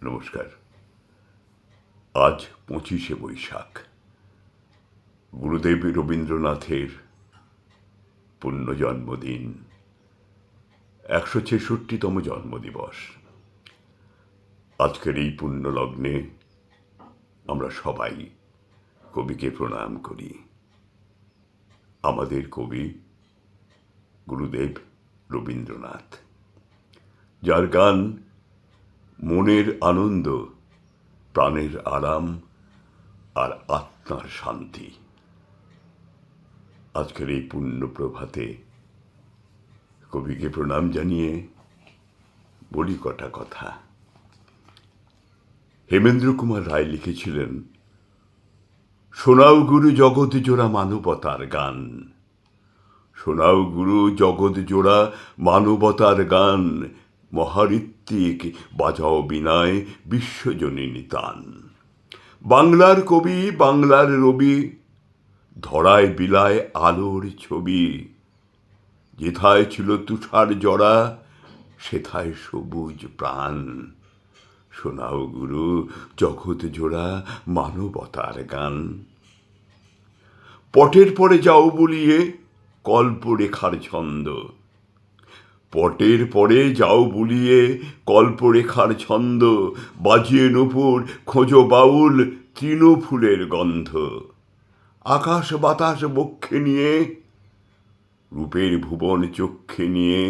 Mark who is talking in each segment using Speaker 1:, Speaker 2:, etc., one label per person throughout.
Speaker 1: নমস্কার। আজ 25শে বৈশাখ, গুরুদেব রবীন্দ্রনাথের পুণ্য জন্মদিন, 166তম জন্মদিবস। আজকের এই পুণ্য লগ্নে আমরা সবাই কবিকে প্রণাম করি। আমাদের কবি গুরুদেব রবীন্দ্রনাথ, যার গান মনের আনন্দ, প্রাণের আরাম আর আত্মার শান্তি। আজকের এই পুণ্য প্রভাতে কবিকে প্রণাম জানিয়ে বলি কটা কথা। হেমেন্দ্র কুমার রায় লিখেছিলেন, শোনাও গুরু জগৎ জোড়া মানবতার গান, শোনাও গুরু জগৎ জোড়া মানবতার গান, মহাঋত্বিক বাজাও বিনায় বিশ্বজনীনী তান। বাংলার কবি, বাংলার রবি, ধরায় বিলায় আলোর ছবি, যেথায় ছিল তুষার জড়া সেথায় সবুজ প্রাণ। শোনাও গুরু জগৎ জোড়া মানবতার গান। পটের পরে যাও বলিয়ে কল্পরেখার ছন্দ, পটের পরে যাও বুলিয়ে কল্পরেখার ছন্দ, বাজিয়ে নূপুর খোঁজো বাউল তৃণফুলের গন্ধ। আকাশ বাতাস বক্ষে নিয়ে, রূপের ভুবন চক্ষে নিয়ে,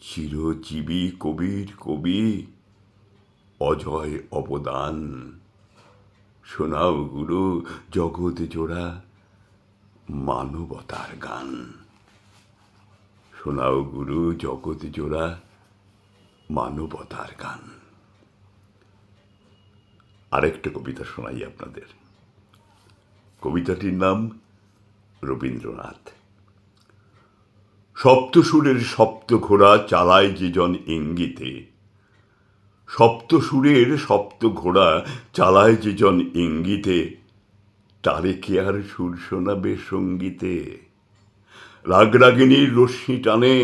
Speaker 1: চিরজীবী কবির কবি অজয় অবদান। শোনাও গুরু জগৎ জোড়া মানবতার গান, শোনাও গুরু জগৎ জোড়া মানবতার গান। আরেকটা কবিতা শোনাই আপনাদের। কবিতাটির নাম রবীন্দ্রনাথ। সপ্তসুরের সপ্ত ঘোড়া চালায় যে জন ইঙ্গিতে, সপ্তসুরের সপ্ত ঘোড়া চালায় যে জন ইঙ্গিতে, তারে কে আর সুর শোনাবে সঙ্গীতে। রাগরাগিনীর রশ্মি টানে,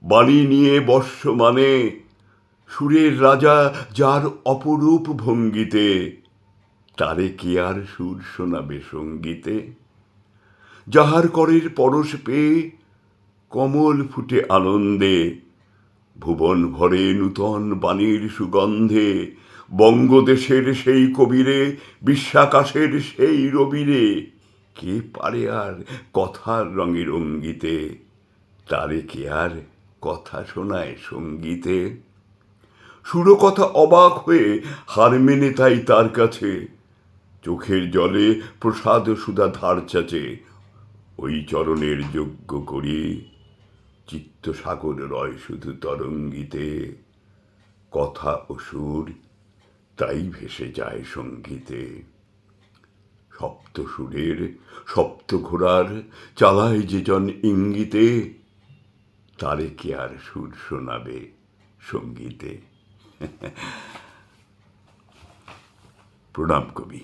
Speaker 1: বাণী নিয়ে বর্ষ মানে, সুরের রাজা যার অপরূপ ভঙ্গিতে, তারে কে আর সুর শোনাবে সঙ্গীতে। যাহার করের পরশ পেয়ে কমল ফুটে আনন্দে, ভুবন ভরে নূতন বাণীর সুগন্ধে, বঙ্গদেশের সেই কবিরে, বিশ্বাকাশের সেই রবিরে, কে পারে আর কথার রঙে রঙ্গিতে, তারে কে আর কথা শোনায় সঙ্গীতে। সুরকথা অবাক হয়ে হার মেনে তাই তার কাছে, চোখের জলে প্রসাদ সুধা ধার চাচে, ওই চরণের যজ্ঞ করি চিত্ত সাগর রয় শুধু তরঙ্গিতে। কথা ও সুর তাই ভেসে যায় সঙ্গীতে। সপ্ত সুরের সপ্ত ঘোড়ার চালায় যে জন ইঙ্গিতে, তারে কে আর সুর শোনাবে সঙ্গীতে। প্রণাম কবি।